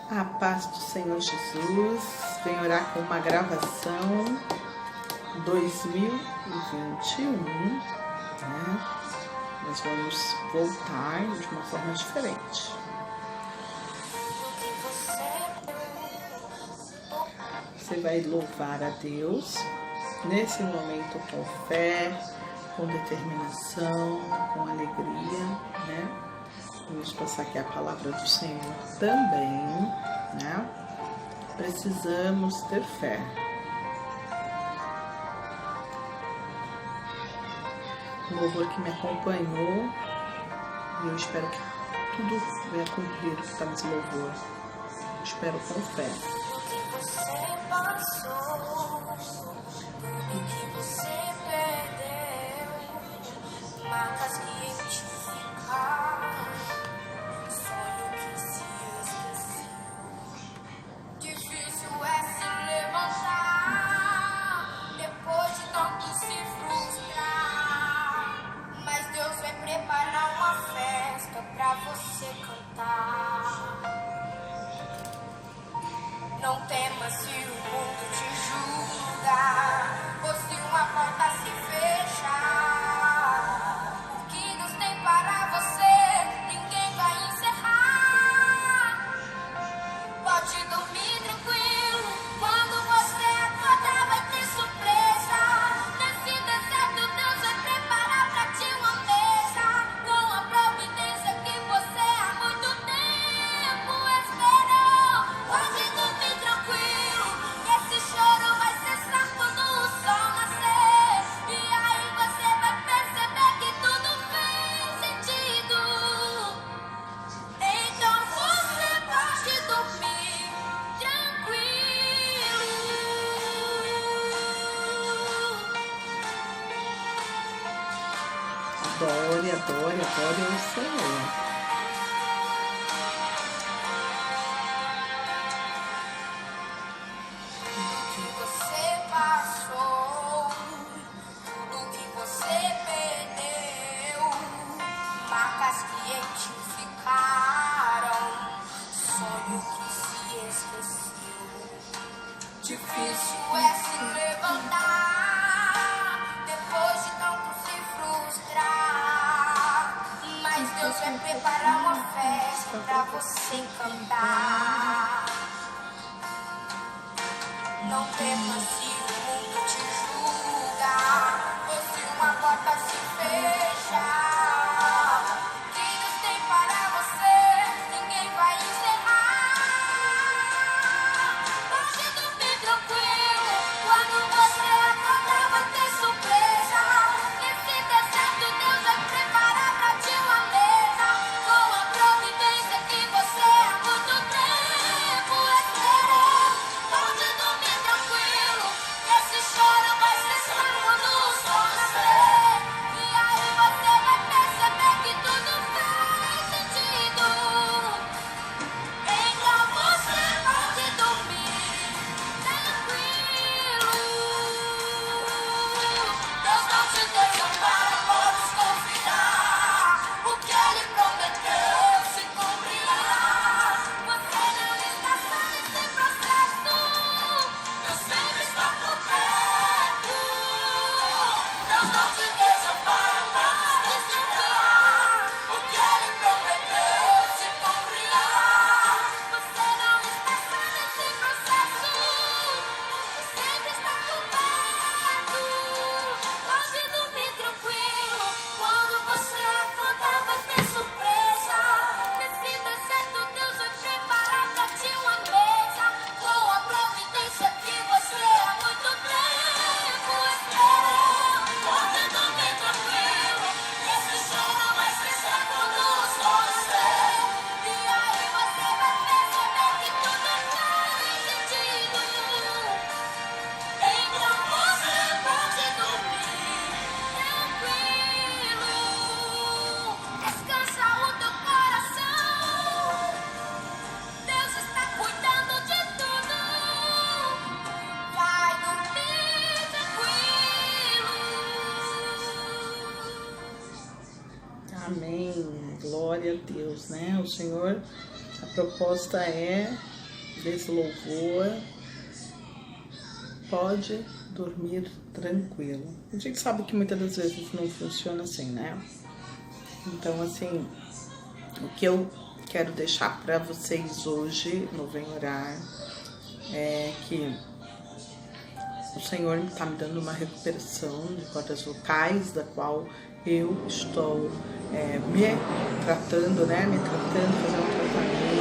A paz do Senhor Jesus. Venho orar com uma gravação 2021, né? Nós vamos voltar de uma forma diferente. Você vai louvar a Deus nesse momento com fé, com determinação, com alegria, né? Vamos passar aqui a palavra do Senhor também, né? Precisamos ter fé. O louvor que me acompanhou, e eu espero que tudo venha cumprir o que está nesse louvor. Eu espero com fé. Não temas se o mundo te julgar, ou se uma porta se fechar. O que Deus tem para você, ninguém vai encerrar. Pode dormir tranquilo, quando você acordar vai ter surpresa. Nesse deserto Deus vai preparar pra ti uma mesa, com a providência que você há muito tempo esperou. Pode dormir tranquilo, que esse choro vai cessar quando o sol nascer. E aí você vai perceber que tudo fez sentido. Então você pode dormir tranquilo. Adore, adore, adore ao Senhor. Tudo que você passou, tudo que você perdeu, marcas que identificaram, sonho que se esqueceu. Difícil é se levantar depois de tanto se frustrar, mas Deus vai preparar uma festa pra você cantar. Não temas se o mundo te julga, ou se uma porta se fecha. O que Deus tem para você, ninguém vai encerrar. Pode dormir tranquilo, quando você acordar vai ter surpresa. Nesse deserto Deus vai preparar pra ti uma mesa, com a providência que você há muito tempo esperou. Pode dormir tranquilo, esse choro vai cessar quando o sol nascer. E aí você vai perceber que tudo faz sentido. Então você pode dormir tranquilo. Deus não te desampara, podes confiar. O que Ele prometeu se cumprirá. Você não está só nesse processo, Deus sempre está por perto. Deus não te desampara, podes confiar. O que Ele prometeu se cumprirá. Você não está só nesse processo, Deus sempre está por perto. Pode dormir tranquilo, quando você acordar vai ter surpresa. Nesse deserto Deus vai preparar pra ti uma mesa, com a providência que você há muito tempo esperou. Pode dormir tranquilo, esse choro vai cessar quando o sol nascer. E aí você vai perceber que tudo faz sentido. Então você pode dormir tranquilo. Descansa o teu coração, Deus está cuidando de tudo. Vai dormir tranquilo. Amém. Glória a Deus, né? O Senhor, a proposta é desse louvor, pode dormir tranquilo. A gente sabe que muitas das vezes não funciona assim, né? Então, assim, o que eu quero deixar para vocês hoje no Vem Orar é que o Senhor está me dando uma recuperação de cordas vocais, da qual eu estou me tratando, fazendo um tratamento.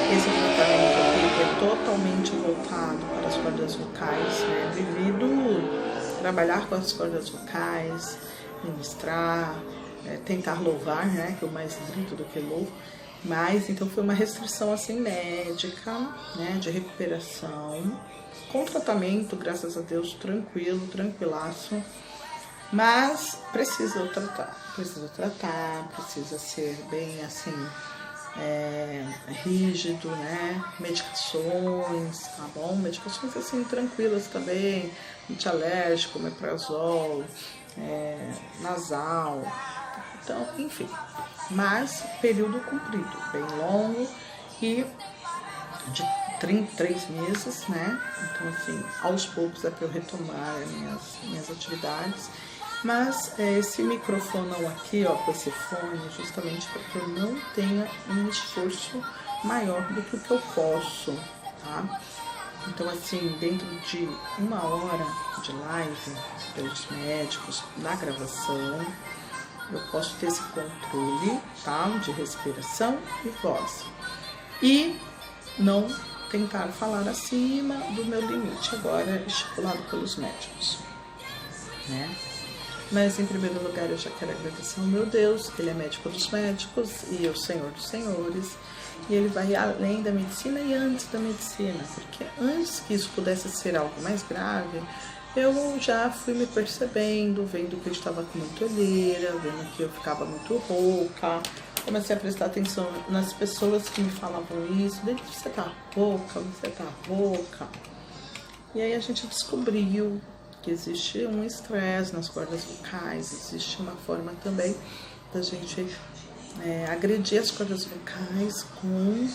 Esse tratamento aqui é totalmente voltado para as cordas vocais, né? Devido trabalhar com as cordas vocais, ministrar, tentar louvar, né? Que eu mais grito do que louvo. Mas, então, foi uma restrição, assim, médica, né? De recuperação, com tratamento, graças a Deus, tranquilaço. Mas precisa tratar, precisa ser bem, assim, rígido, né? Medicações, tá bom? Medicações, assim, tranquilas também, antialérgico, omeprazol, nasal, então, enfim. Mas período comprido, bem longo e de 33 meses, né? Então, assim, aos poucos é para eu retomar minhas atividades. Mas esse microfonão aqui, ó, com esse fone, justamente para que eu não tenha um esforço maior do que o que eu posso, tá? Então, assim, dentro de 1 hora de live pelos médicos, na gravação, eu posso ter esse controle, tá? De respiração e voz. E não tentar falar acima do meu limite, agora estipulado pelos médicos, né? Mas, em primeiro lugar, eu já quero agradecer ao meu Deus, que Ele é médico dos médicos e o Senhor dos senhores. E Ele vai além da medicina e antes da medicina, porque antes que isso pudesse ser algo mais grave, eu já fui me percebendo, vendo que eu estava com muita olheira, vendo que eu ficava muito rouca. Comecei a prestar atenção nas pessoas que me falavam isso. Você tá rouca. E aí a gente descobriu que existe um estresse nas cordas vocais, existe uma forma também da gente agredir as cordas vocais com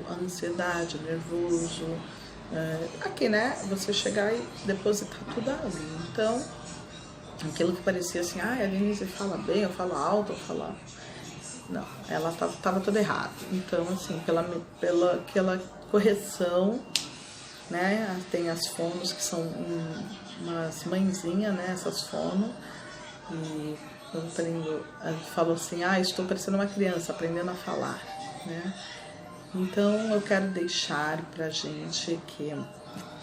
a ansiedade, o nervoso. Aqui, né? Você chegar e depositar tudo ali. Então, aquilo que parecia assim, a Denise fala bem, eu falo alto, eu falo... Não, ela tava tudo errado. Então, assim, pela aquela correção, né? Tem as fonos que são umas mãezinhas, né? Essas fonos. E eu falou assim, estou parecendo uma criança aprendendo a falar, né? Então, eu quero deixar pra gente que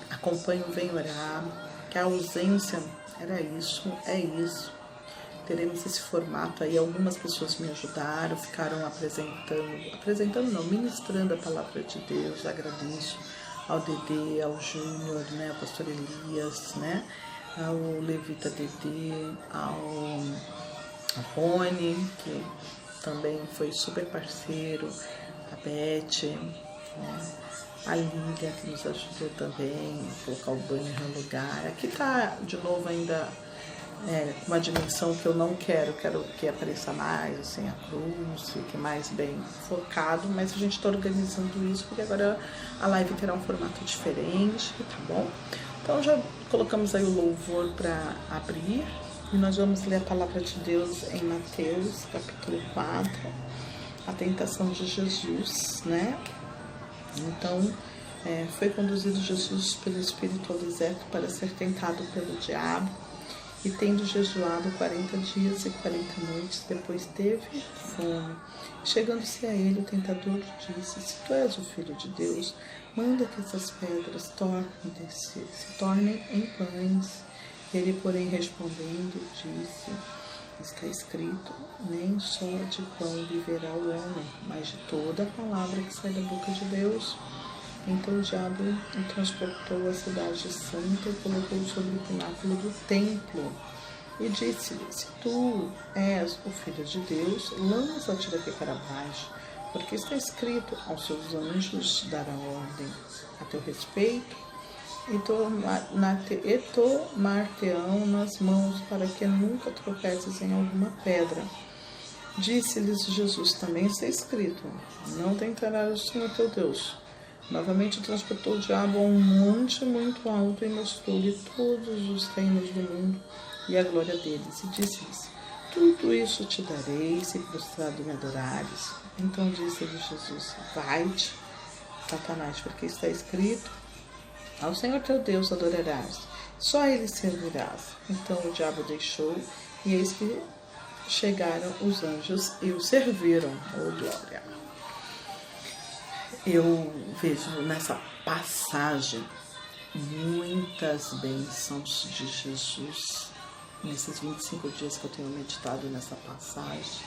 acompanha o Vem Orar, que a ausência era isso, é isso. Teremos esse formato aí, algumas pessoas me ajudaram, ficaram ministrando a palavra de Deus. Agradeço ao Dedê, ao Júnior, né, ao pastor Elias, né, ao Levita Dedê, ao Rony, que também foi super parceiro, a Beth, né, a Lília, que nos ajudou também a colocar o banner no lugar. Aqui tá de novo ainda uma dimensão que eu não quero que apareça mais, assim, a cruz, fique mais bem focado, mas a gente está organizando isso porque agora a live terá um formato diferente, tá bom? Então já colocamos aí o louvor para abrir e nós vamos ler a palavra de Deus em Mateus, capítulo 4, a tentação de Jesus, né? Então, foi conduzido Jesus pelo Espírito ao deserto para ser tentado pelo diabo. E tendo jejuado 40 dias e 40 noites, depois teve fome. Chegando-se a ele, o tentador disse: se tu és o Filho de Deus, manda que essas pedras se tornem em pães. Ele, porém, respondendo, disse: está escrito, nem só de pão viverá o homem, mas de toda a palavra que sai da boca de Deus. Então o diabo o transportou à cidade santa e colocou sobre o pináculo do templo. E disse-lhe: se tu és o Filho de Deus, lança-te daqui para baixo, porque está escrito: aos seus anjos dará ordem a teu respeito, e tomar-te-ão nas mãos, para que nunca tropeces em alguma pedra. Disse-lhes Jesus também: está escrito: não tentarás o Senhor teu Deus. Novamente transportou o diabo a um monte muito alto e mostrou-lhe todos os reinos do mundo e a glória deles. E disse-lhes: tudo isso te darei, se prostrado me adorares. Então disse-lhe Jesus: vai-te, Satanás, porque está escrito: ao Senhor teu Deus adorarás, só a ele servirás. Então o diabo deixou, e eis que chegaram os anjos e o serviram. Oh, glória! Eu vejo nessa passagem muitas bênçãos de Jesus. Nesses 25 dias que eu tenho meditado nessa passagem,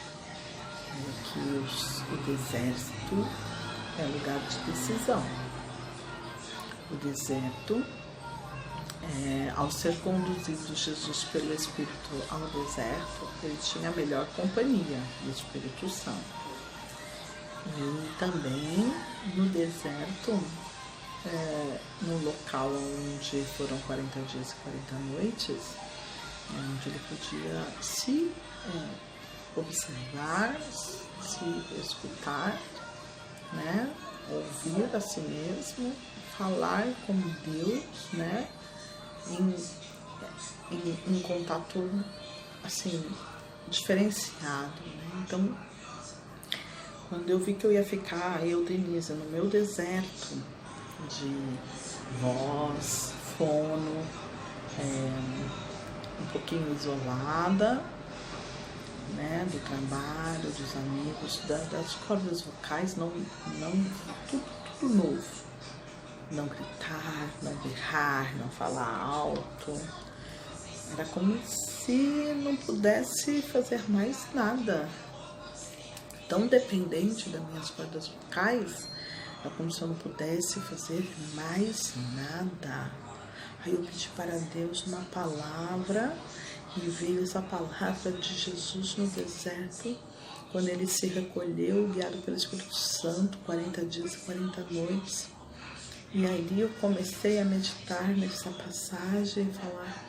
que o deserto é lugar de decisão. O deserto, ao ser conduzido Jesus pelo Espírito ao deserto, ele tinha a melhor companhia do Espírito Santo. E também no deserto, no local onde foram 40 dias e 40 noites, onde ele podia se observar, se escutar, né? Ouvir a si mesmo, falar com Deus, né? Em contato assim diferenciado, né? Então, quando eu vi que eu ia ficar, eu, Denise, no meu deserto de voz, fono, um pouquinho isolada, né, do trabalho, dos amigos, das cordas vocais, tudo novo. Não gritar, não berrar, não falar alto. Era como se não pudesse fazer mais nada. Tão dependente das minhas cordas vocais, era como se eu não pudesse fazer mais nada. Aí eu pedi para Deus uma palavra, e veio essa palavra de Jesus no deserto, quando ele se recolheu, guiado pelo Espírito Santo, 40 dias e 40 noites. E ali eu comecei a meditar nessa passagem e falar: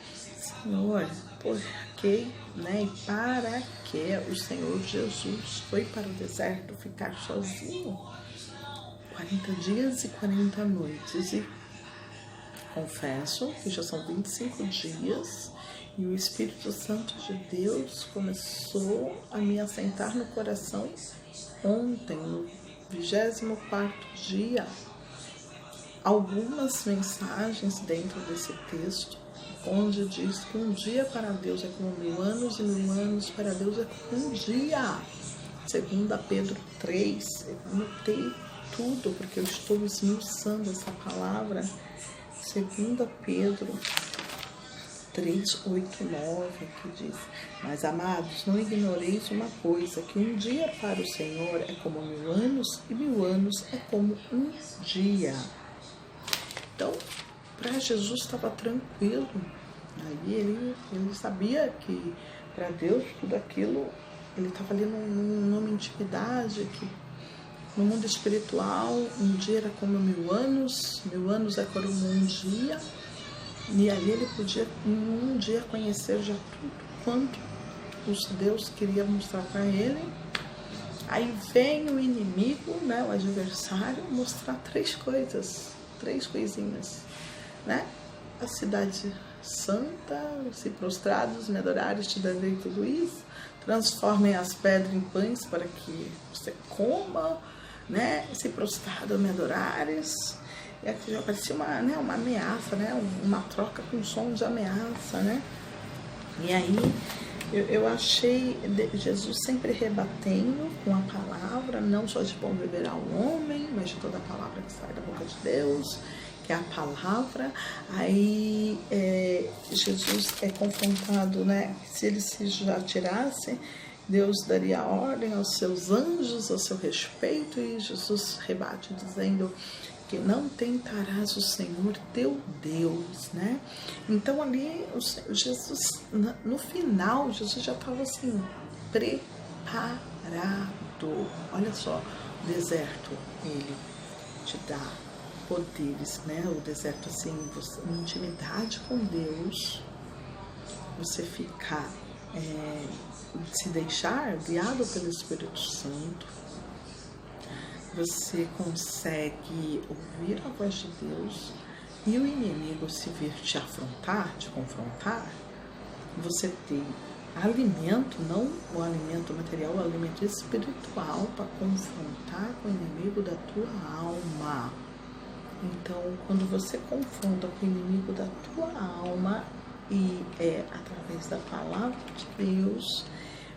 Senhor, por que, né? E para que o Senhor Jesus foi para o deserto ficar sozinho? 40 dias e 40 noites. E confesso que já são 25 dias e o Espírito Santo de Deus começou a me assentar no coração ontem, no 24º dia. Algumas mensagens dentro desse texto, onde diz que um dia para Deus é como 1000 anos e 1000 anos para Deus é como um dia. 2 Pedro 3, eu anotei tudo porque eu estou esmiuçando essa palavra. 2 Pedro 3, 8, 9, que diz: mas, amados, não ignoreis uma coisa, que um dia para o Senhor é como 1000 anos e 1000 anos é como um dia. Então, para Jesus estava tranquilo. Aí ele sabia que para Deus tudo aquilo, ele estava ali numa intimidade, que no mundo espiritual um dia era como 1000 anos, 1000 anos é como um dia, e ali ele podia em um dia conhecer já tudo quanto Deus queria mostrar para ele. Aí vem o inimigo, né, o adversário, mostrar 3 coisinhas, né? A cidade santa, se prostrados me adorares, te darei tudo isso. Transformem as pedras em pães para que você coma, né? Se prostrado me adorares. E aqui já parecia uma ameaça, né? Uma troca com som de ameaça, né? E aí eu achei Jesus sempre rebatendo com a palavra, não só de bom viverá o homem, mas de toda a palavra que sai da boca de Deus, que é a palavra. Aí Jesus é confrontado, né? Se ele se já tirasse, Deus daria ordem aos seus anjos a seu respeito, e Jesus rebate dizendo que não tentarás o Senhor teu Deus, né? Então ali Jesus, no final, Jesus já estava assim, preparado. Olha só, o deserto, ele te dá poderes, né? O deserto, assim, em intimidade com Deus, você ficar, se deixar guiado pelo Espírito Santo, você consegue ouvir a voz de Deus e o inimigo se vir te afrontar, te confrontar, você tem alimento, não o alimento material, o alimento espiritual para confrontar com o inimigo da tua alma. Então, quando você confronta com o inimigo da tua alma e é através da palavra de Deus,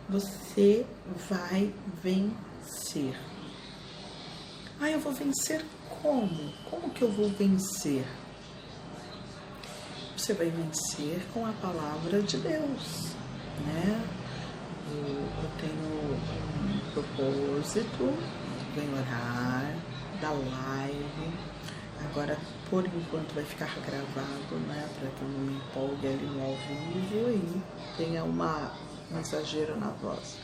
você vai vencer. Ah, eu vou vencer como? Como que eu vou vencer? Você vai vencer com a palavra de Deus, né? Eu tenho um propósito, venho orar, dar live. Agora, por enquanto, vai ficar gravado, né? Para que eu não me empolgue ali no ao vivo e tenha um exagero na voz.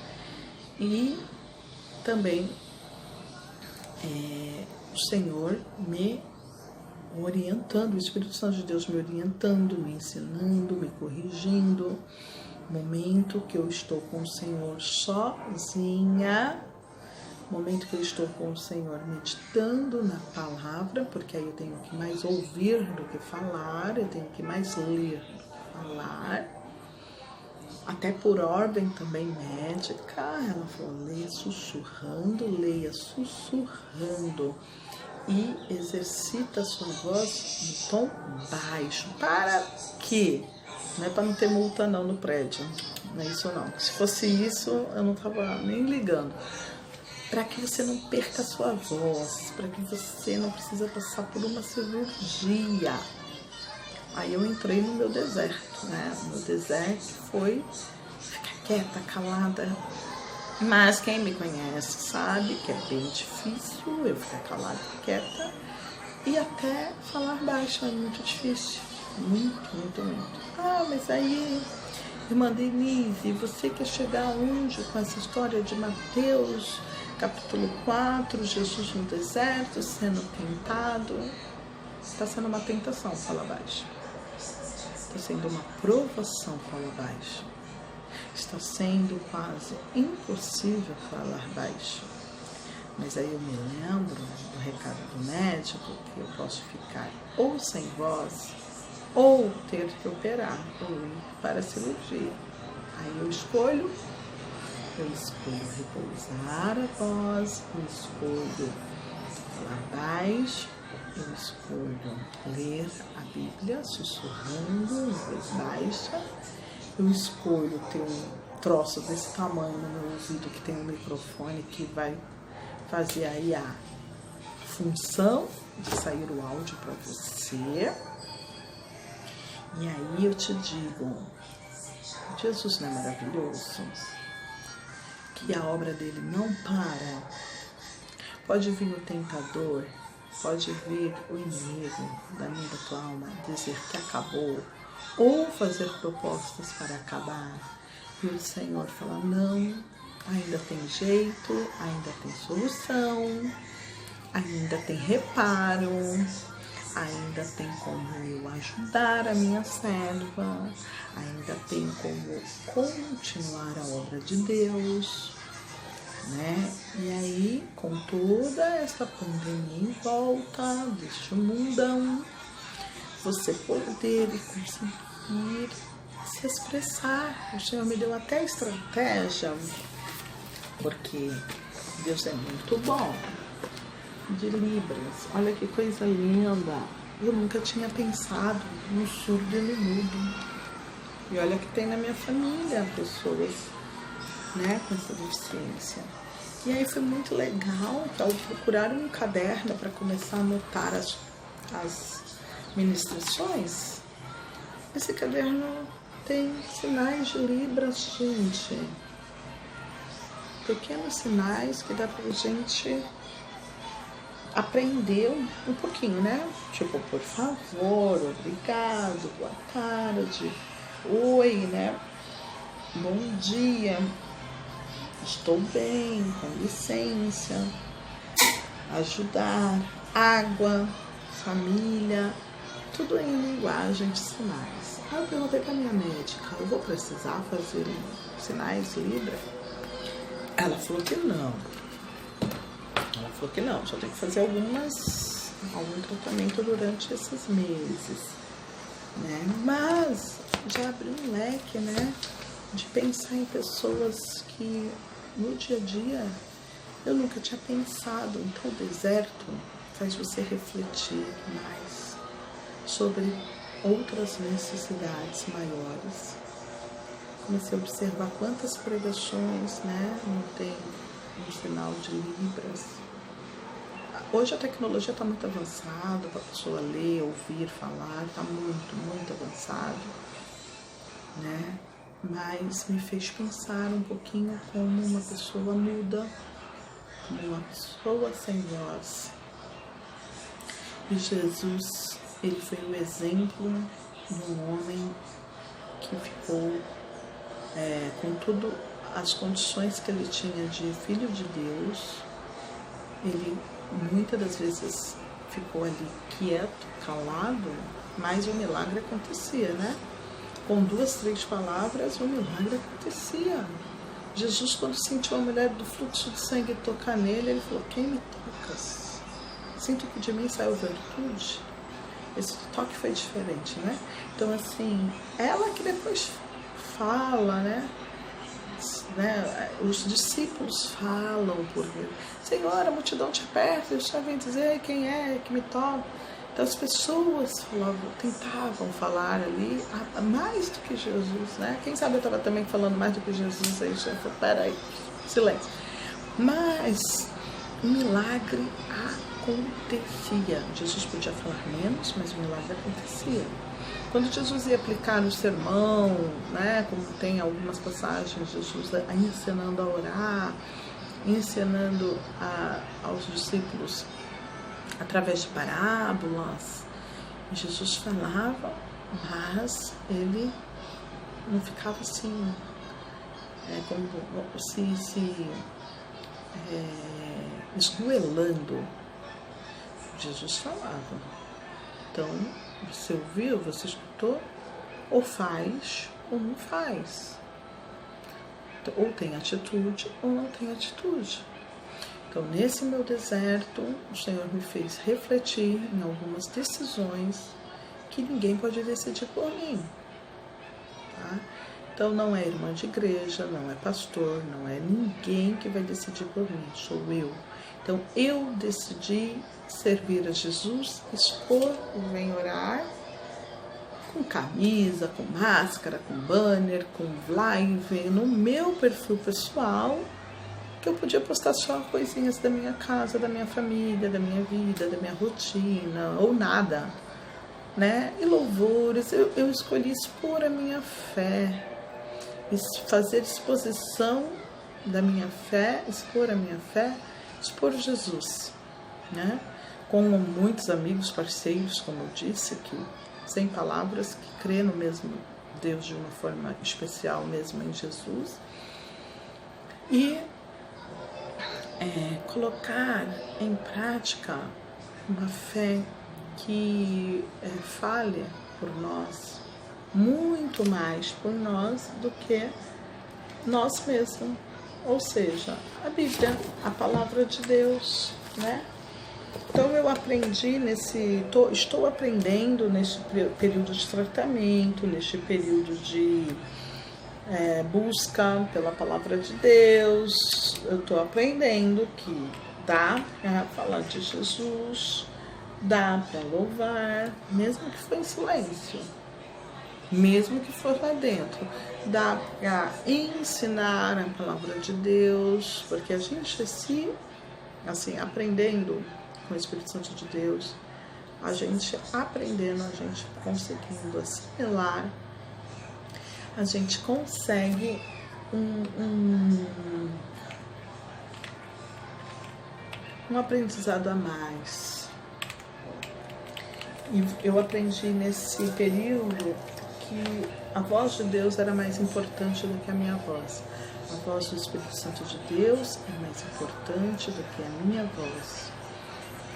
E também o Senhor me orientando, o Espírito Santo de Deus me orientando, me ensinando, me corrigindo. Momento que eu estou com o Senhor sozinha, momento que eu estou com o Senhor meditando na palavra, porque aí eu tenho que mais ouvir do que falar, eu tenho que mais ler do que falar, até por ordem também médica. Ela falou, leia sussurrando e exercita a sua voz no tom baixo. Para quê? Não é para não ter multa não no prédio, não é isso não. Se fosse isso, eu não estava nem ligando. Para que você não perca a sua voz, para que você não precisa passar por uma cirurgia. Aí eu entrei no meu deserto, né? O meu deserto foi ficar quieta, calada. Mas quem me conhece sabe que é bem difícil eu ficar calada e quieta. E até falar baixo é muito difícil. Muito. Ah, mas aí, irmã Denise, você quer chegar aonde com essa história de Mateus, capítulo 4, Jesus no deserto, sendo tentado? Está sendo uma tentação, fala baixo. Está sendo uma provação, fala baixo. Está sendo quase impossível falar baixo. Mas aí eu me lembro do recado do médico que eu posso ficar ou sem voz, ou ter que operar, ou ir para a cirurgia. Aí eu escolho repousar a voz, eu escolho falar baixo, eu escolho ler a Bíblia sussurrando em voz baixa, eu escolho ter um troço desse tamanho no meu ouvido que tem um microfone que vai fazer aí a função de sair o áudio para você. E aí eu te digo, Jesus não é maravilhoso? Que a obra dele não para. Pode vir o tentador, pode vir o inimigo da minha da tua alma dizer que acabou, ou fazer propostas para acabar. E o Senhor fala, não, ainda tem jeito, ainda tem solução, ainda tem reparo, ainda tem como eu ajudar a minha serva, ainda tem como continuar a obra de Deus, né? E aí, com toda essa pandemia em volta deste mundão, você poder conseguir se expressar. O Senhor me deu até estratégia, porque Deus é muito bom. De Libras, olha que coisa linda. Eu nunca tinha pensado no surdo e no mudo. E olha que tem na minha família pessoas, né, com essa deficiência. E aí foi muito legal ao procurar um caderno para começar a anotar as ministrações. Esse caderno tem sinais de Libras, gente. Pequenos sinais que dá pra gente aprender um pouquinho, né? Tipo, por favor, obrigado, boa tarde, oi, né? Bom dia, estou bem, com licença, ajudar, água, família, tudo em linguagem de sinais. Aí eu perguntei pra minha médica, eu vou precisar fazer sinais Libra? Ela falou que não. Ela falou que não, só tem que fazer algum tratamento durante esses meses, né? Mas já abriu um leque, né? De pensar em pessoas que no dia a dia eu nunca tinha pensado. Então o deserto faz você refletir mais sobre outras necessidades maiores. Comecei a observar quantas pregações, né, não tem um sinal de Libras. Hoje a tecnologia está muito avançada para a pessoa ler, ouvir, falar, está muito, muito avançado, né? Mas me fez pensar um pouquinho como uma pessoa muda, como uma pessoa sem voz. E Jesus, ele foi o exemplo de um homem que ficou com tudo as condições que ele tinha de filho de Deus. Ele muitas das vezes ficou ali quieto, calado, mas o milagre acontecia, né? Com 2, 3 palavras, o milagre acontecia. Jesus, quando sentiu a mulher do fluxo de sangue tocar nele, ele falou: quem me tocas? Sinto que de mim saiu virtude. Esse toque foi diferente, né? Então, assim, ela que depois fala, né? Os discípulos falam por ele: Senhor, a multidão te aperta, o Senhor vem dizer quem é que me toca. Então as pessoas tentavam falar ali mais do que Jesus, né? Quem sabe eu estava também falando mais do que Jesus, aí o Senhor falou: peraí, silêncio. Mas o milagre acontecia. Jesus podia falar menos, mas o milagre acontecia. Quando Jesus ia aplicar no sermão, né, como tem algumas passagens, Jesus ensinando a orar, ensinando aos discípulos através de parábolas, Jesus falava, mas ele não ficava assim, como se esgoelando. Jesus falava. Então, você ouviu, você escutou, ou faz ou não faz. Ou tem atitude ou não tem atitude. Então, nesse meu deserto, o Senhor me fez refletir em algumas decisões que ninguém pode decidir por mim. Tá? Então, não é irmã de igreja, não é pastor, não é ninguém que vai decidir por mim, sou eu. Então, eu decidi servir a Jesus, expor o Vem Orar, com camisa, com máscara, com banner, com live, no meu perfil pessoal, que eu podia postar só coisinhas da minha casa, da minha família, da minha vida, da minha rotina, ou nada, né? E louvores, eu escolhi expor a minha fé, fazer exposição da minha fé, expor a minha fé, expor Jesus, né? Com muitos amigos, parceiros, como eu disse, que sem palavras, que crê no mesmo Deus de uma forma especial, mesmo em Jesus, e colocar em prática uma fé que fale por nós, muito mais por nós do que nós mesmos, ou seja, a Bíblia, a palavra de Deus, né? Então eu aprendi estou aprendendo nesse período de tratamento, neste período de busca pela palavra de Deus. Eu estou aprendendo que dá para falar de Jesus, dá para louvar, mesmo que for em silêncio, mesmo que for lá dentro, dá para ensinar a palavra de Deus, porque a gente aprendendo com o Espírito Santo de Deus, a gente aprendendo, a gente conseguindo assimilar, a gente consegue um aprendizado a mais. E eu aprendi nesse período que a voz de Deus era mais importante do que a minha voz. A voz do Espírito Santo de Deus é mais importante do que a minha voz.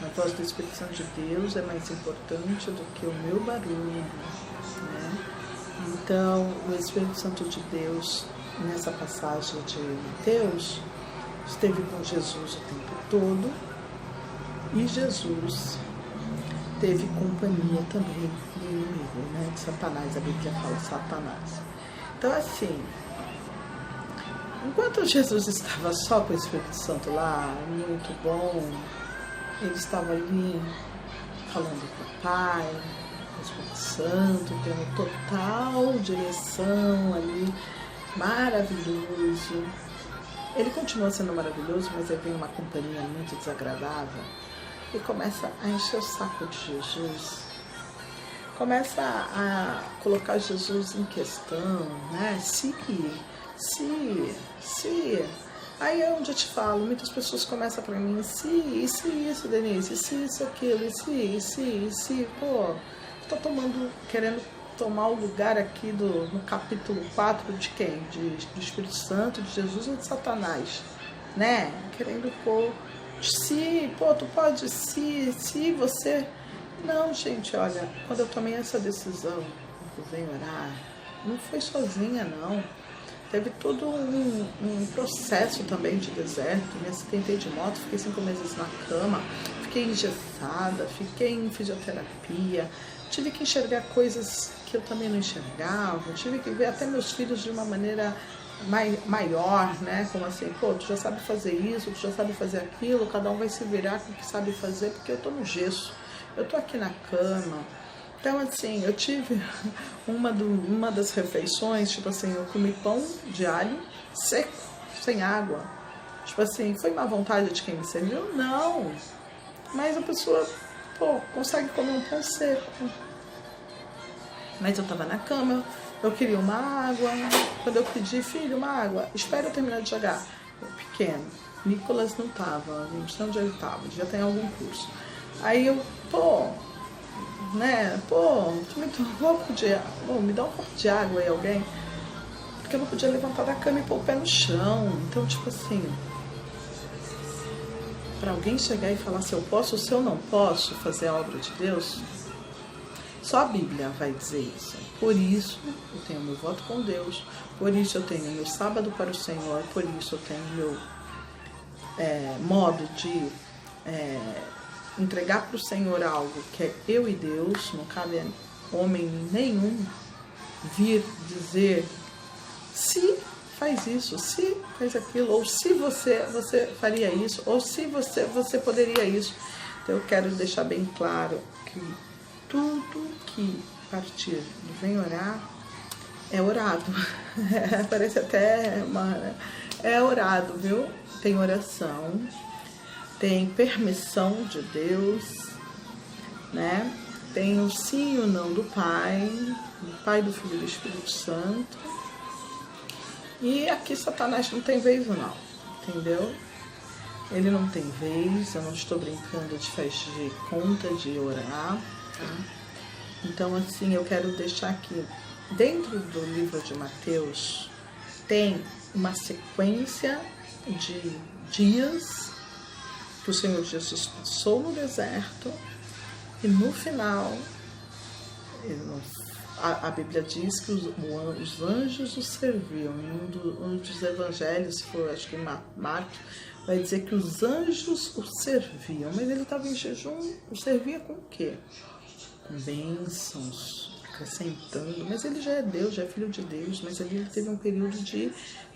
A voz do Espírito Santo de Deus é mais importante do que o meu barulho, né? Então, o Espírito Santo de Deus, nessa passagem de Mateus, esteve com Jesus o tempo todo, E Jesus teve companhia também do inimigo, né? De Satanás, a Bíblia fala Satanás. Então assim, enquanto Jesus estava só com o Espírito Santo lá, muito bom, ele estava ali falando com o Pai, com o Espírito Santo, tendo total direção ali, maravilhoso. Ele continua sendo maravilhoso, mas aí vem uma companhia muito desagradável e começa a encher o saco de Jesus, começa a colocar Jesus em questão, né? Se. Aí é onde eu te falo, muitas pessoas começam para mim, se isso, Denise, se isso, aquilo, se, pô, tô querendo tomar o lugar aqui no capítulo 4 de quem? Do Espírito Santo, de Jesus ou de Satanás, né? Querendo pôr, tu pode, se você... Não, gente, olha, quando eu tomei essa decisão, eu venho orar, não foi sozinha, não. Teve todo um processo também de deserto, me acidentei de moto, fiquei 5 meses na cama, fiquei engessada, fiquei em fisioterapia, tive que enxergar coisas que eu também não enxergava, tive que ver até meus filhos de uma maneira maior, né? Como assim, pô, tu já sabe fazer isso, tu já sabe fazer aquilo, cada um vai se virar com o que sabe fazer, porque eu tô no gesso, eu tô aqui na cama. Então, assim, eu tive uma das refeições, tipo assim, eu comi pão de alho seco, sem água. Tipo assim, foi má vontade de quem me serviu? Não. Mas a pessoa, pô, consegue comer um pão seco. Mas eu tava na cama, eu queria uma água. Quando eu pedi, filho, uma água, espera eu terminar de jogar. Eu, pequeno, Nicolas não tava, não sei onde ele tava, já tem algum curso. Aí eu, tu me dá um copo de água, me dá um copo de água aí, alguém, porque eu não podia levantar da cama e pôr o pé no chão. Então, tipo assim, para alguém chegar e falar se eu posso ou se eu não posso fazer a obra de Deus, só a Bíblia vai dizer isso. Por isso eu tenho meu voto com Deus, por isso eu tenho meu sábado para o Senhor, por isso eu tenho meu modo de entregar para o Senhor algo que é eu e Deus. Não cabe a homem nenhum vir dizer se faz isso, se faz aquilo, ou se você faria isso, ou se você poderia isso. Então eu quero deixar bem claro que tudo que partir do Vem Orar é orado. Parece até é orado, viu? Tem oração, tem permissão de Deus, né? Tem o sim e o não do Pai, do Filho e do Espírito Santo. E aqui Satanás não tem vez não, entendeu? Ele não tem vez, eu não estou brincando de fazer conta de orar, tá? Então, assim, eu quero deixar aqui, dentro do livro de Mateus, tem uma sequência de dias que o Senhor Jesus passou no deserto, e no final, a Bíblia diz que os anjos o serviam. Em um dos evangelhos, se for, acho que Marcos, vai dizer que os anjos o serviam, mas ele estava em jejum, o servia com o quê? Com bênçãos, acrescentando, mas ele já é Deus, já é filho de Deus, mas ali ele teve um período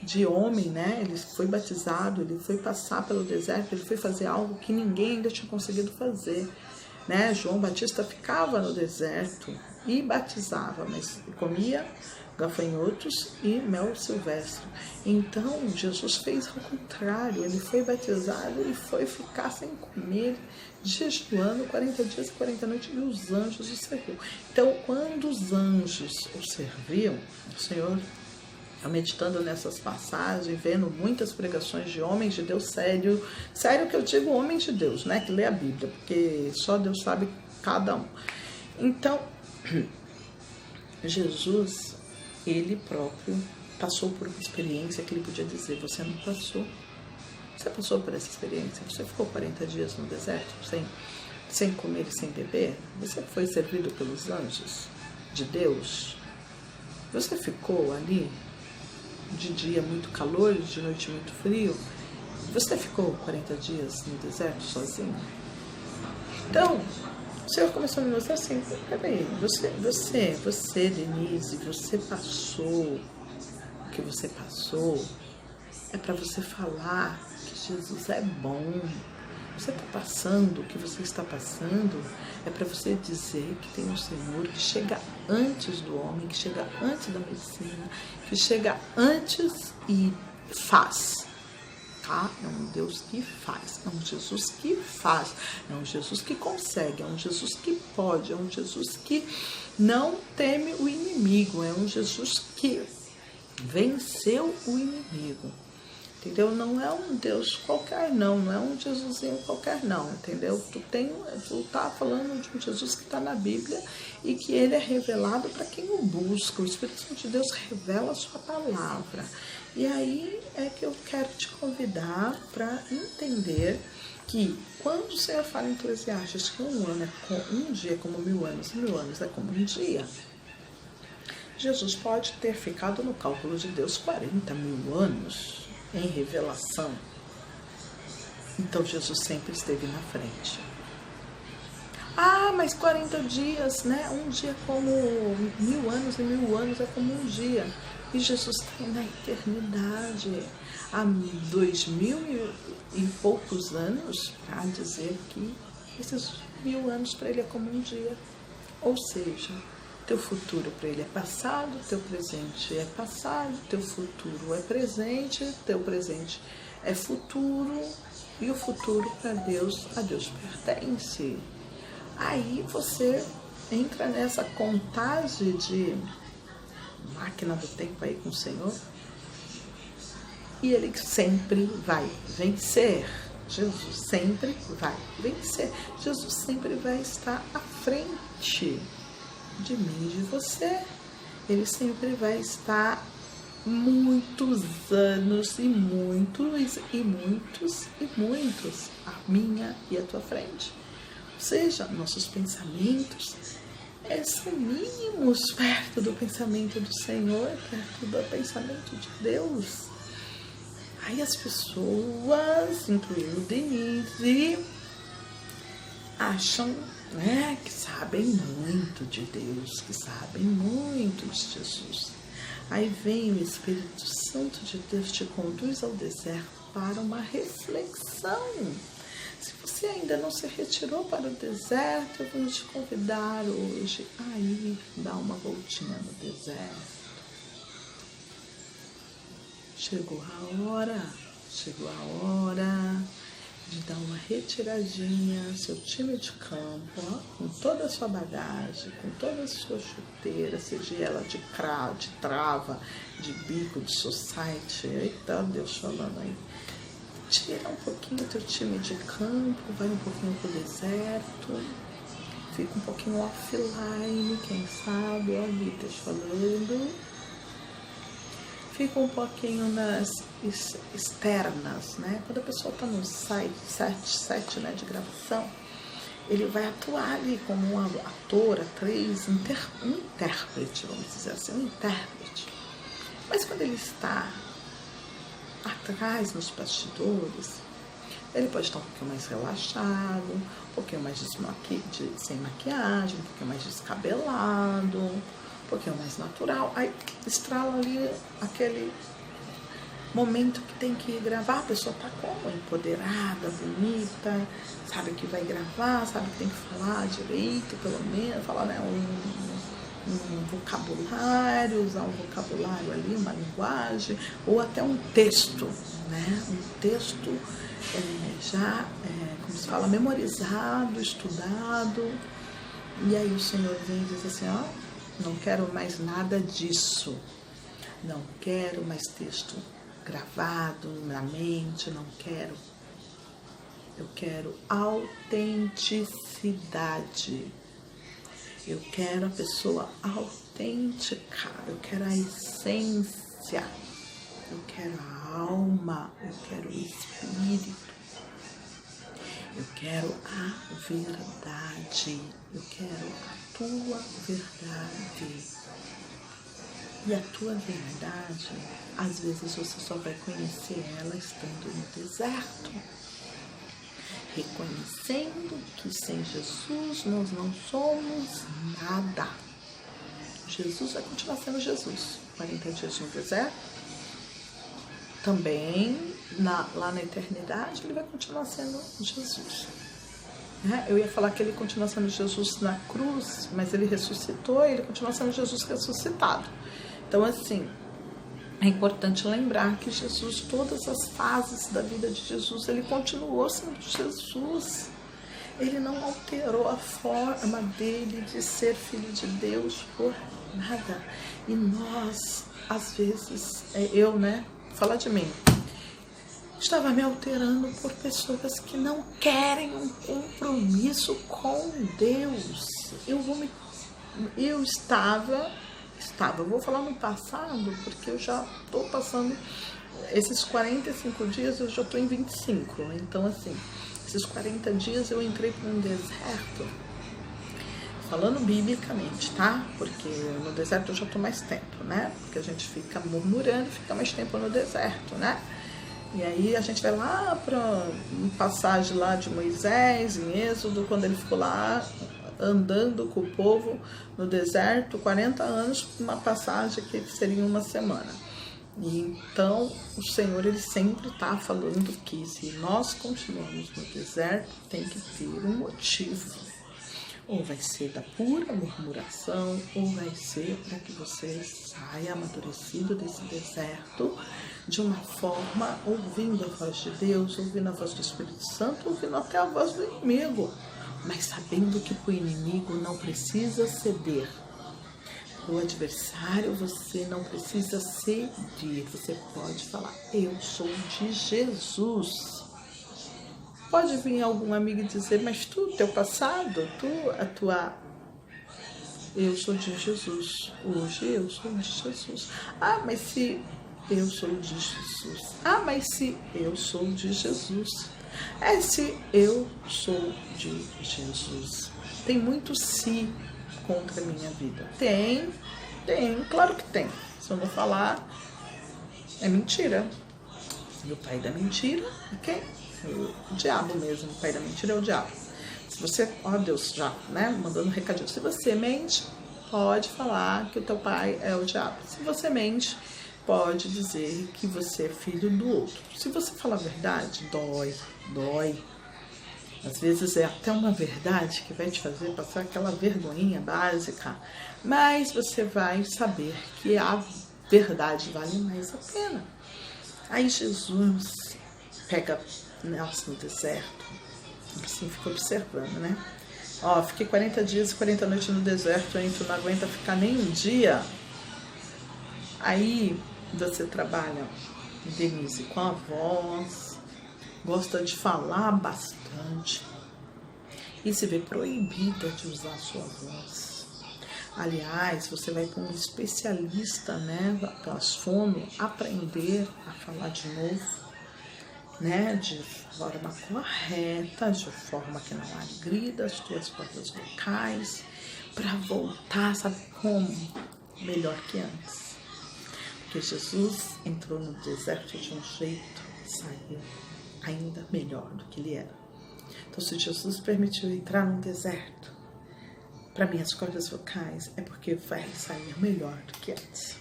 de homem, né? Ele foi batizado, ele foi passar pelo deserto, ele foi fazer algo que ninguém ainda tinha conseguido fazer, né? João Batista ficava no deserto e batizava, mas comia gafanhotos e mel silvestre. Então Jesus fez ao contrário, ele foi batizado e foi ficar sem comer, jejuando 40 dias e 40 noites, e os anjos o serviam. Então, quando os anjos o serviam, o Senhor, meditando nessas passagens, vendo muitas pregações de homens de Deus sério que eu digo homens de Deus, né, que lê a Bíblia, porque só Deus sabe cada um. Então, Jesus, ele próprio passou por uma experiência que ele podia dizer, você não passou. Você passou por essa experiência? Você ficou 40 dias no deserto sem comer e sem beber? Você foi servido pelos anjos de Deus? Você ficou ali de dia muito calor, de noite muito frio? Você ficou 40 dias no deserto sozinho? Então, o Senhor começou a me mostrar assim, peraí, você, Denise, você passou o que você passou, é para você falar que Jesus é bom. Você está passando o que você está passando, é para você dizer que tem um Senhor que chega antes do homem, que chega antes da medicina, que chega antes e faz. Tá? É um Deus que faz, é um Jesus que faz, é um Jesus que consegue, é um Jesus que pode, é um Jesus que não teme o inimigo, é um Jesus que venceu o inimigo. Entendeu? Não é um Deus qualquer, não é um Jesusinho qualquer, não, entendeu? Tu tá falando de um Jesus que está na Bíblia e que ele é revelado para quem o busca. O Espírito Santo de Deus revela a sua palavra. E aí é que eu quero te convidar para entender que quando o Senhor fala em Eclesiastes que um dia é como 1000 anos, 1000 anos é como um dia, Jesus pode ter ficado no cálculo de Deus 40.000 anos em revelação. Então Jesus sempre esteve na frente. Ah, mas 40 dias, né? Um dia como 1000 anos e 1000 anos é como um dia. E Jesus está na eternidade. Há 2000 e poucos anos para dizer que esses 1000 anos para ele é como um dia. Ou seja, teu futuro para ele é passado, teu presente é passado, teu futuro é presente, teu presente é futuro, e o futuro para Deus, a Deus pertence. Aí você entra nessa contagem de máquina do tempo aí com o Senhor, e ele sempre vai vencer. Jesus sempre vai vencer. Jesus sempre vai estar à frente de mim e de você. Ele sempre vai estar muitos anos e muitos e muitos e muitos à minha e à tua frente. Ou seja, nossos pensamentos são mínimos perto do pensamento do Senhor, perto do pensamento de Deus. Aí as pessoas, incluindo Denise, acham, né, que sabem muito de Deus, que sabem muito de Jesus. Aí vem o Espírito Santo de Deus, te conduz ao deserto para uma reflexão. Se você ainda não se retirou para o deserto, eu vou te convidar hoje a ir dar uma voltinha no deserto. Chegou a hora de dar uma retiradinha, seu time de campo, ó, com toda a sua bagagem, com toda a sua chuteira, seja ela de trava, de bico, de society. Eita, Deus falando aí. Tira um pouquinho teu time de campo, vai um pouquinho pro deserto, fica um pouquinho offline, quem sabe, ó, Vitor falando. Fica um pouquinho nas externas, né? Quando a pessoa está no set, né, de gravação, ele vai atuar ali como um ator, atriz, um intérprete, vamos dizer assim, um intérprete. Mas quando ele está atrás, nos bastidores, ele pode estar um pouquinho mais relaxado, um pouquinho mais sem maquiagem, um pouquinho mais descabelado, um pouquinho mais natural. Aí estrala ali aquele momento que tem que gravar, a pessoa tá como? Empoderada, bonita, sabe que vai gravar, sabe que tem que falar direito, pelo menos, falar, né, um vocabulário, usar um vocabulário ali, uma linguagem, ou até um texto, né? Um texto como se fala, memorizado, estudado. E aí o Senhor vem e diz assim, ó, não quero mais nada disso, não quero mais texto gravado na mente, não quero. Eu quero autenticidade. Eu quero a pessoa autêntica, eu quero a essência, eu quero a alma, eu quero o espírito, eu quero a verdade, eu quero a tua verdade. E a tua verdade, às vezes você só vai conhecer ela estando no deserto, reconhecendo que sem Jesus nós não somos nada. Jesus vai continuar sendo Jesus. 40 dias no deserto. Também, lá na eternidade, ele vai continuar sendo Jesus. Eu ia falar que ele continua sendo Jesus na cruz, mas ele ressuscitou e ele continua sendo Jesus ressuscitado. Então, assim, é importante lembrar que Jesus, todas as fases da vida de Jesus, ele continuou sendo Jesus. Ele não alterou a forma dele de ser filho de Deus por nada. E nós, às vezes, falar de mim, estava me alterando por pessoas que não querem um compromisso com Deus. Eu estava, vou falar no passado, porque eu já estou passando esses 45 dias, eu já estou em 25. Então, assim, esses 40 dias eu entrei para um deserto, falando biblicamente, tá? Porque no deserto eu já estou mais tempo, né? Porque a gente fica murmurando, fica mais tempo no deserto, né? E aí a gente vai lá para uma passagem lá de Moisés, em Êxodo, quando ele ficou lá andando com o povo no deserto, 40 anos, uma passagem que seria uma semana. E então o Senhor, ele sempre está falando que se nós continuamos no deserto, tem que ter um motivo. Ou vai ser da pura murmuração, ou vai ser para que você saia amadurecido desse deserto de uma forma ouvindo a voz de Deus, ouvindo a voz do Espírito Santo, ouvindo até a voz do inimigo, mas sabendo que para o inimigo não precisa ceder. O adversário você não precisa ceder, você pode falar, eu sou de Jesus. Pode vir algum amigo e dizer, mas tu, teu passado, eu sou de Jesus, hoje eu sou de Jesus. Ah, mas se eu sou de Jesus. Ah, mas se eu sou de Jesus. Se eu sou de Jesus. Tem muito se contra a minha vida. Tem, claro que tem. Se eu não falar, é mentira. E o pai da mentira é quem? O diabo mesmo, o pai da mentira é o diabo. Se você, Deus já, mandando um recadinho. Se você mente, pode falar que o teu pai é o diabo. Se você mente, pode dizer que você é filho do outro. Se você falar a verdade, dói. Às vezes é até uma verdade que vai te fazer passar aquela vergonhinha básica, mas você vai saber que a verdade vale mais a pena. Aí Jesus pega Nelson no deserto, assim, fica observando, né? Fiquei 40 dias e 40 noites no deserto, aí tu não aguenta ficar nem um dia. Aí você trabalha, Denise, com a voz, gosta de falar bastante e se vê proibida de usar a sua voz. Aliás, você vai com um especialista, pelas fono, aprender a falar de novo, de forma correta, de forma que não agrida as tuas cordas vocais, para voltar, sabe como? Melhor que antes. Porque Jesus entrou no deserto de um jeito e saiu ainda melhor do que ele era. Então, se Jesus permitiu entrar no deserto, para minhas cordas vocais, é porque vai sair melhor do que antes.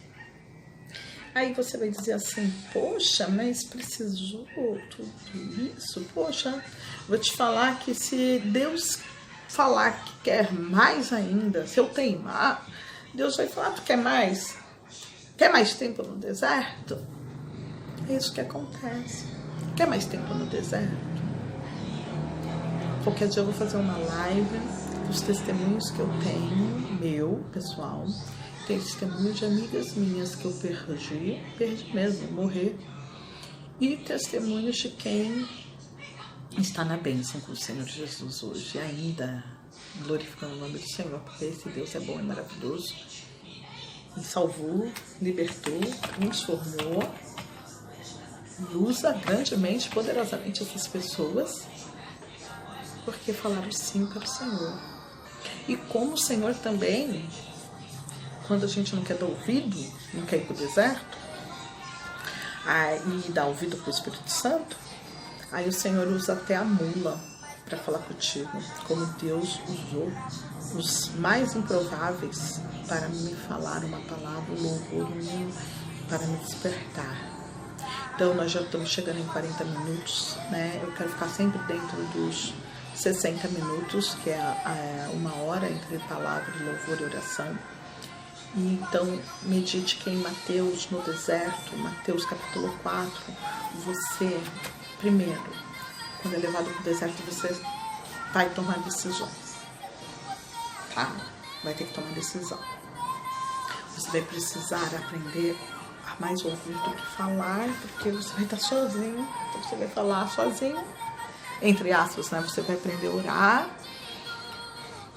Aí você vai dizer assim, poxa, mas precisou tudo isso? Poxa, vou te falar que se Deus falar que quer mais ainda, se eu teimar, Deus vai falar, tu quer mais? Quer mais tempo no deserto? É isso que acontece. Quer mais tempo no deserto? Qualquer dia eu vou fazer uma live dos testemunhos que eu tenho, meu, pessoal. Tem testemunho de amigas minhas que eu perdi mesmo, morrer. E testemunhos de quem está na bênção com o Senhor Jesus hoje, ainda glorificando o nome do Senhor, porque esse Deus é bom e maravilhoso. E salvou, libertou, transformou e usa grandemente, poderosamente essas pessoas, porque falaram sim para o Senhor. E como o Senhor também, quando a gente não quer dar ouvido, não quer ir para o deserto, e dar ouvido para o Espírito Santo, aí o Senhor usa até a mula. para falar contigo, como Deus usou os mais improváveis para me falar uma palavra, um louvor, para me despertar. Então nós já estamos chegando em 40 minutos, né? Eu quero ficar sempre dentro dos 60 minutos, que é uma hora entre palavra, louvor e oração. E então medite que em Mateus no deserto, Mateus capítulo 4, você, primeiro, quando é levado para o deserto, você vai tomar decisões, tá? Vai ter que tomar decisão. Você vai precisar aprender a mais ouvir do que falar, porque você vai estar sozinho, então você vai falar sozinho, entre aspas, né? Você vai aprender a orar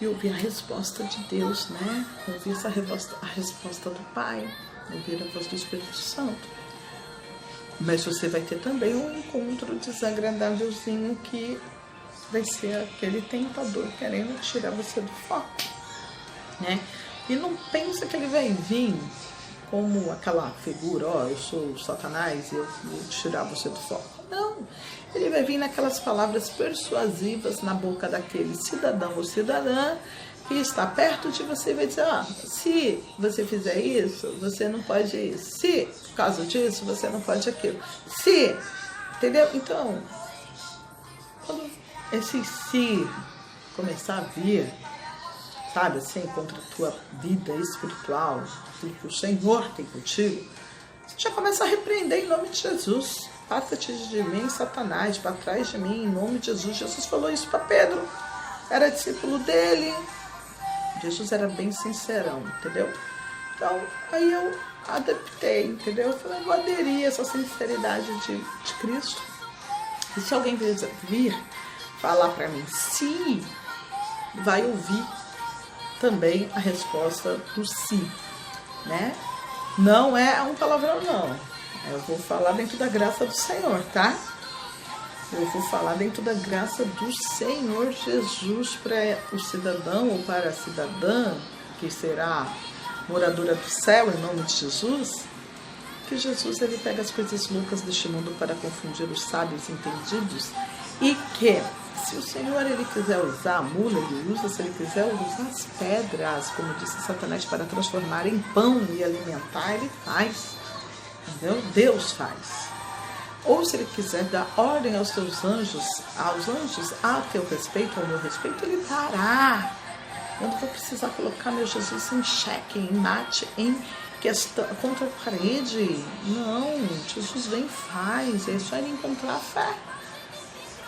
e ouvir a resposta de Deus, né? Ouvir a resposta do Pai, ouvir a voz do Espírito Santo. Mas você vai ter também um encontro desagradávelzinho que vai ser aquele tentador querendo tirar você do foco, né? E não pensa que ele vai vir como aquela figura, ó, eu sou Satanás e eu vou tirar você do foco. Não, ele vai vir naquelas palavras persuasivas na boca daquele cidadão ou cidadã que está perto de você e vai dizer, se você fizer isso, você não pode isso. Se, por causa disso, você não pode aquilo. Se, entendeu? Então, quando esse se começar a vir, sabe, assim, contra a tua vida espiritual, aquilo que o Senhor tem contigo, você já começa a repreender em nome de Jesus. Passa-te de mim, Satanás, para trás de mim, em nome de Jesus. Jesus falou isso para Pedro, era discípulo dele. Jesus era bem sincerão, entendeu? Então, aí eu adaptei, entendeu? Eu falei, eu vou aderir a essa sinceridade de Cristo. E se alguém vir falar para mim, se, vai ouvir também a resposta do se, né? Não é um palavrão, não. Eu vou falar dentro da graça do Senhor, tá? Eu vou falar dentro da graça do Senhor Jesus para o cidadão ou para a cidadã que será moradora do céu, em nome de Jesus. Que Jesus, ele pega as coisas loucas deste mundo para confundir os sábios entendidos e que, se o Senhor, ele quiser usar a mula, ele usa. Se ele quiser usar as pedras, como disse Satanás, para transformar em pão e alimentar, ele faz. Entendeu? Deus faz. Ou se ele quiser dar ordem aos teus anjos, a teu respeito, ao meu respeito, ele dará. Eu não vou precisar colocar meu Jesus em xeque, em mate, em questão, contra a parede. Não, Jesus vem e faz. É só ele encontrar a fé.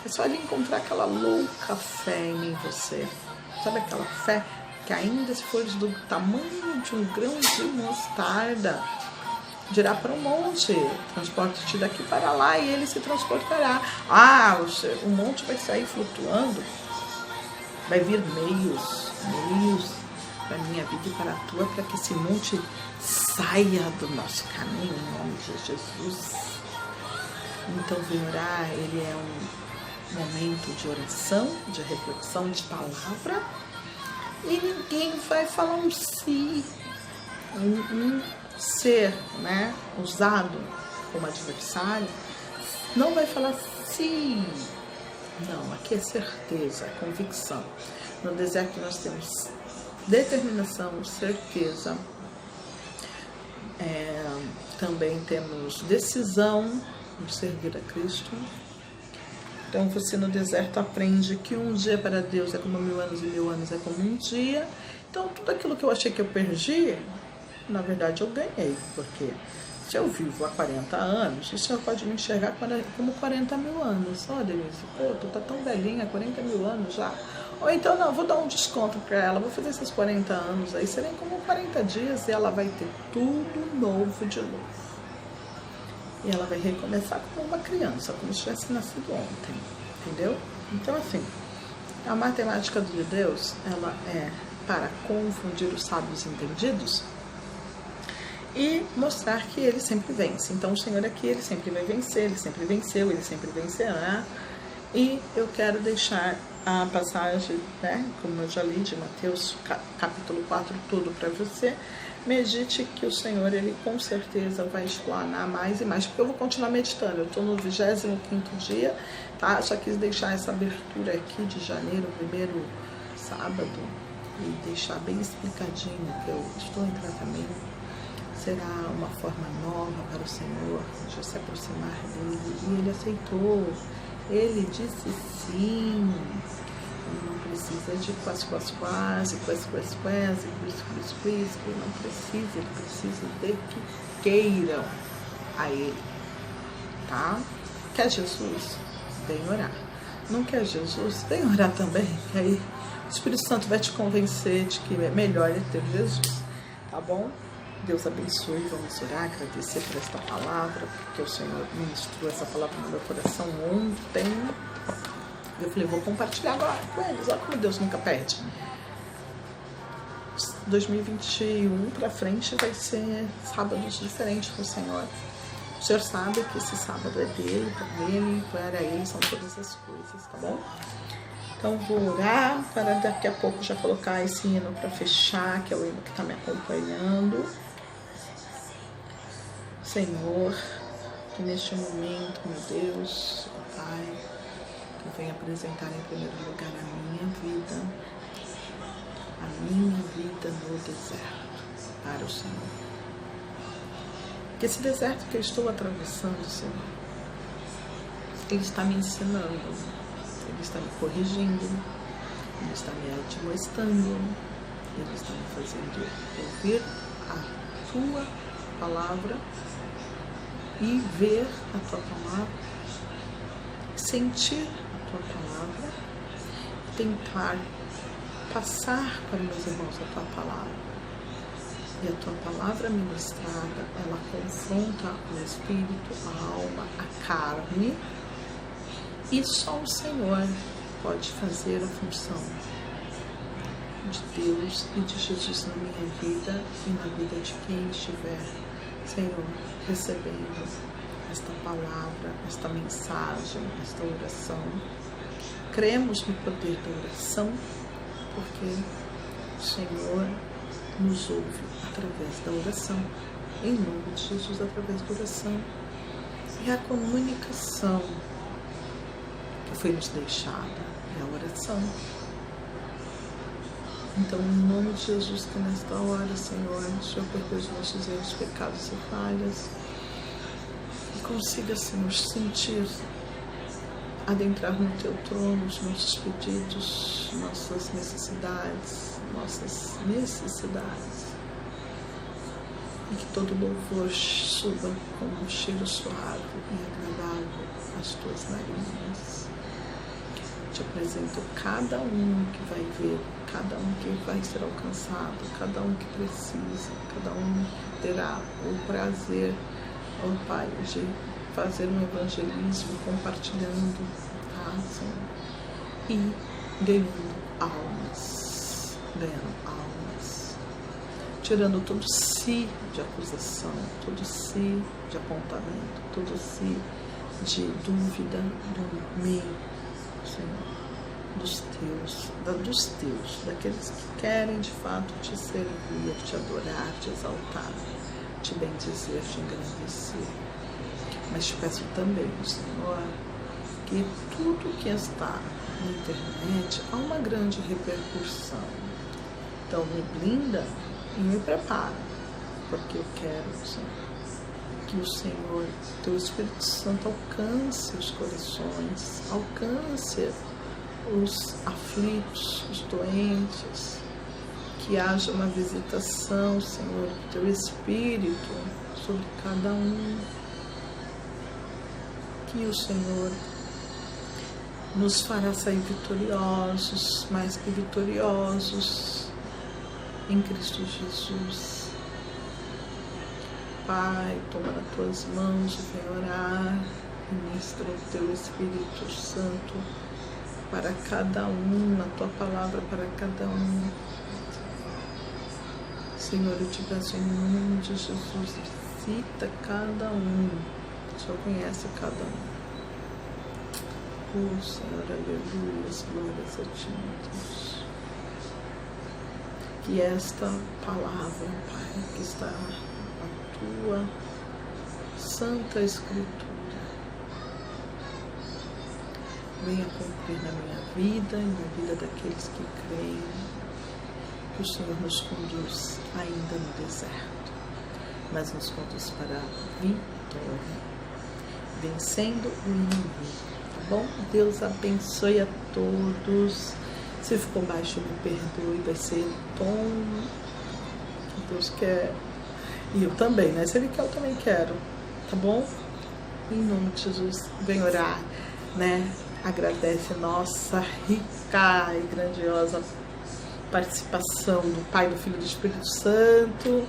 É só ele encontrar aquela louca fé em você. Sabe aquela fé que ainda se for do tamanho de um grão de mostarda, dirá para um monte, transporte-te daqui para lá e ele se transportará. O monte vai sair flutuando, vai vir meios para a minha vida e para a tua, para que esse monte saia do nosso caminho, em nome de Jesus. Então, vem orar, ele é um momento de oração, de reflexão, de palavra, e ninguém vai falar um si, ser, né, usado como adversário, não vai falar sim. Não, aqui é certeza, convicção. No deserto nós temos determinação, certeza, também temos decisão de servir a Cristo. Então você no deserto aprende que um dia para Deus é como 1000 anos e 1000 anos é como um dia. Então tudo aquilo que eu achei que eu perdi, na verdade eu ganhei, porque se eu vivo há 40 anos, o Senhor pode me enxergar como 40 mil anos. Ó, Denise, pô, tu tá tão velhinha, 40 mil anos já. Ou então, não, vou dar um desconto para ela, vou fazer esses 40 anos aí, serem como 40 dias e ela vai ter tudo novo de novo. E ela vai recomeçar como uma criança, como se tivesse nascido ontem, entendeu? Então, assim, a matemática de Deus, ela é para confundir os sábios entendidos e mostrar que ele sempre vence. Então o Senhor aqui, ele sempre vai vencer, ele sempre venceu, ele sempre vencerá. E eu quero deixar a passagem, né, como eu já li, de Mateus capítulo 4, tudo para você. Medite que o Senhor, ele com certeza vai explanar mais e mais, porque eu vou continuar meditando. Eu estou no 25º dia, tá? Já quis deixar essa abertura aqui de janeiro, primeiro sábado, e deixar bem explicadinho que eu estou em tratamento. Será uma forma nova para o Senhor de se aproximar dele, e ele aceitou. Ele disse sim. Ele não precisa de quase, ele não precisa, ele precisa de que queiram a ele, tá? Quer Jesus? Vem orar. Não quer Jesus? Vem orar também, que aí o Espírito Santo vai te convencer de que é melhor é ter Jesus, tá bom? Deus abençoe, vamos orar, agradecer por esta palavra, porque o Senhor ministrou essa palavra no meu coração ontem. Eu falei, vou compartilhar agora com eles, olha como Deus nunca perde. 2021 para frente vai ser sábados diferentes com o Senhor. O Senhor sabe que esse sábado é dele, para ele são todas as coisas, tá bom? Então vou orar para daqui a pouco já colocar esse hino para fechar, que é o hino que está me acompanhando. Senhor, que neste momento, meu Deus, Pai, eu venho apresentar em primeiro lugar a minha vida no deserto, para o Senhor. Que esse deserto que eu estou atravessando, Senhor, Ele está me ensinando, Ele está me corrigindo, Ele está me admoestando, Ele está me fazendo ouvir a Tua palavra e ver a Tua palavra, sentir a Tua palavra, tentar passar para meus irmãos a Tua palavra. E a Tua palavra ministrada, ela confronta o espírito, a alma, a carne, e só o Senhor pode fazer a função de Deus e de Jesus na minha vida e na vida de quem estiver, Senhor, recebendo esta palavra, esta mensagem, esta oração. Cremos no poder da oração, porque o Senhor nos ouve através da oração, em nome de Jesus, através da oração. E a comunicação que foi nos deixada é a oração. Então, em nome de Jesus, que nesta hora, Senhor, o Senhor perdoe os nossos erros, pecados e falhas, e consiga, Senhor, sentir, adentrar no Teu trono os nossos pedidos, nossas necessidades, e que todo louvor suba como um cheiro suave e agradável às Tuas narinas. Te apresento cada um que vai ver, cada um que vai ser alcançado, cada um que precisa, cada um terá o prazer, ó Pai, de fazer um evangelismo compartilhando, tá, Senhor? E ganhando almas, tirando todo si de acusação, todo si de apontamento, todo si de dúvida do meu, Senhor, dos teus, daqueles que querem de fato te servir, te adorar, te exaltar, te bendizer, te engrandecer. Mas te peço também, Senhor, que tudo que está na internet há uma grande repercussão. Então me blinda e me prepara, porque eu quero, Senhor, que o Senhor, Teu Espírito Santo, alcance os corações, alcance os aflitos, os doentes, que haja uma visitação, Senhor, do Teu Espírito sobre cada um, que o Senhor nos fará sair vitoriosos, mais que vitoriosos, em Cristo Jesus. Pai, toma nas Tuas mãos e vem orar, ministra o Teu Espírito Santo para cada um, na Tua palavra para cada um. Senhor, eu te peço em nome de Jesus, visita cada um, o Senhor conhece cada um. Oh Senhor, aleluia, glórias a Ti, meu Deus. Que esta palavra, Pai, que está na Tua Santa Escritura, venha cumprir na minha vida e na vida daqueles que creem. Que o Senhor nos conduz ainda no deserto, mas nos conduz para a vitória, vencendo o inimigo, tá bom? Deus abençoe a todos. Se ficou baixo, me perdoe, vai ser tom que Deus quer. E eu também, né? Se Ele quer, eu também quero, tá bom? Em nome de Jesus, vem orar, né? Agradece nossa rica e grandiosa participação do Pai, do Filho e do Espírito Santo.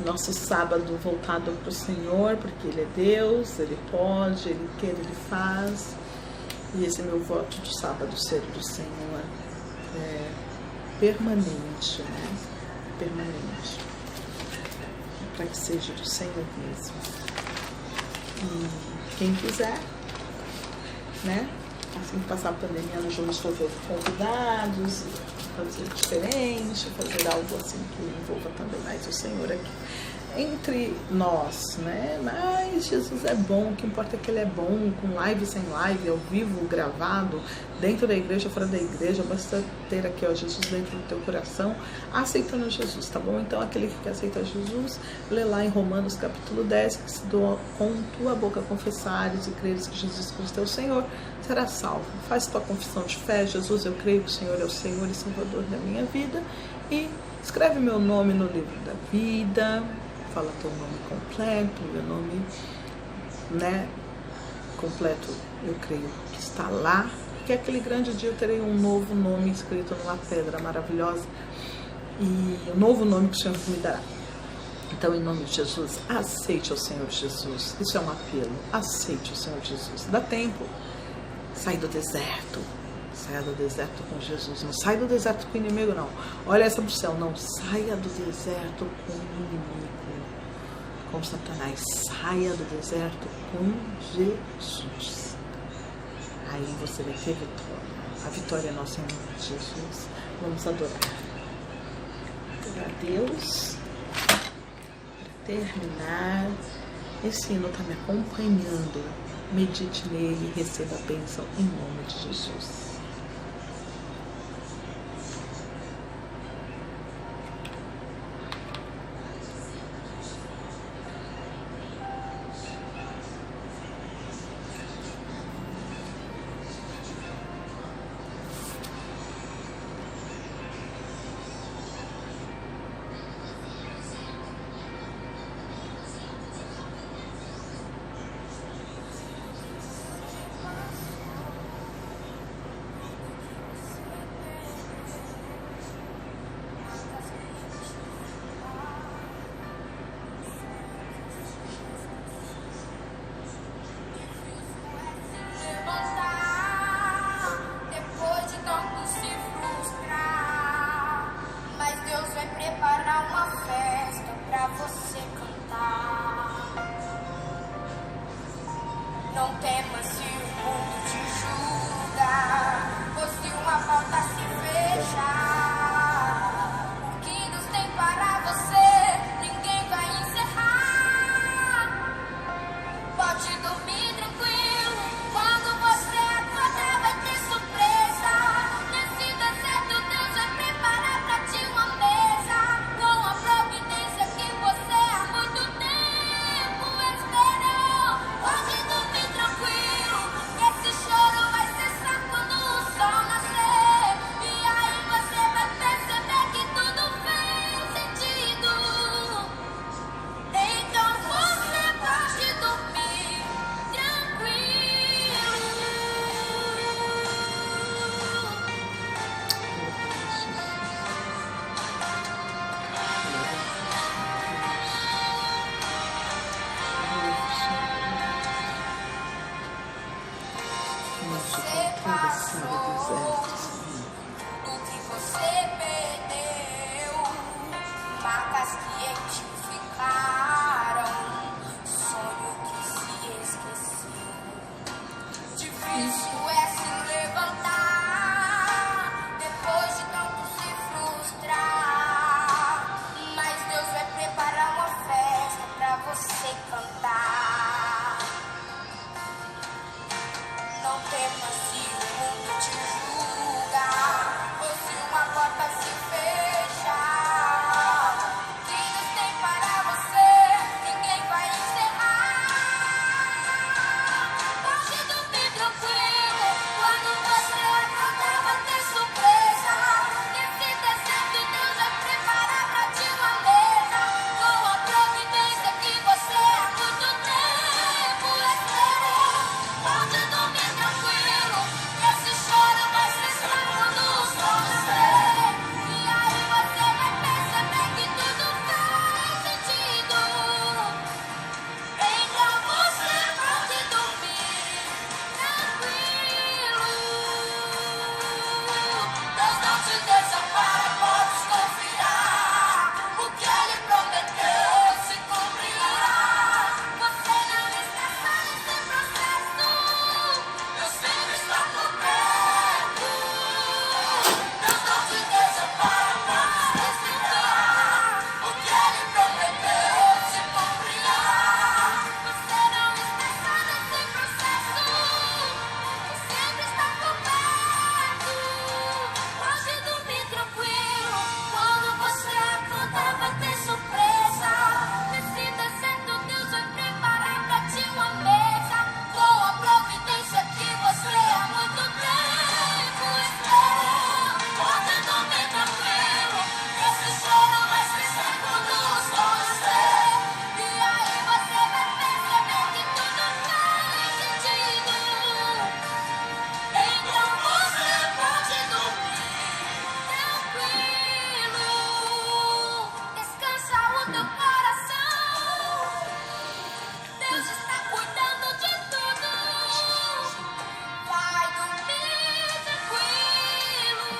Nosso sábado voltado para o Senhor, porque Ele é Deus, Ele pode, Ele quer, Ele faz. E esse é meu voto de sábado ser do Senhor permanente, né? Permanente. Para que seja do Senhor mesmo. E quem quiser, né? Assim que passar a pandemia, nós vamos fazer convidados, fazer diferente, fazer algo assim que envolva também mais o Senhor aqui entre nós, né? Mas Jesus é bom, o que importa é que Ele é bom, com live, sem live, ao vivo, gravado, dentro da igreja, fora da igreja, basta ter aqui, ó, Jesus dentro do teu coração, aceitando Jesus, tá bom? Então, aquele que quer aceitar Jesus, lê lá em Romanos capítulo 10, que se com tua boca confessares e creres que Jesus Cristo é o Senhor, será salvo. Faz tua confissão de fé, Jesus, eu creio que o Senhor é o Senhor e Salvador da minha vida, e escreve meu nome no livro da vida. Fala teu nome completo, meu nome, né, completo, eu creio que está lá, porque aquele grande dia eu terei um novo nome escrito numa pedra maravilhosa, e um novo nome que o Senhor me dará. Então, em nome de Jesus, aceite o Senhor Jesus. Isso é um apelo, aceite o Senhor Jesus. Dá tempo, sai do deserto. Saia do deserto com Jesus, não sai do deserto com o inimigo, não. Olha essa pro céu, não saia do deserto com o inimigo, com Satanás. Saia do deserto com Jesus. Aí você vai ter vitória. A vitória é nossa em nome de Jesus. Vamos adorar. Adorar a Deus. Para terminar, esse hino está me acompanhando. Medite nele e receba a bênção em nome de Jesus.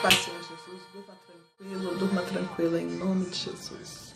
paz, Senhor Jesus. Durma tranquilo em nome de Jesus.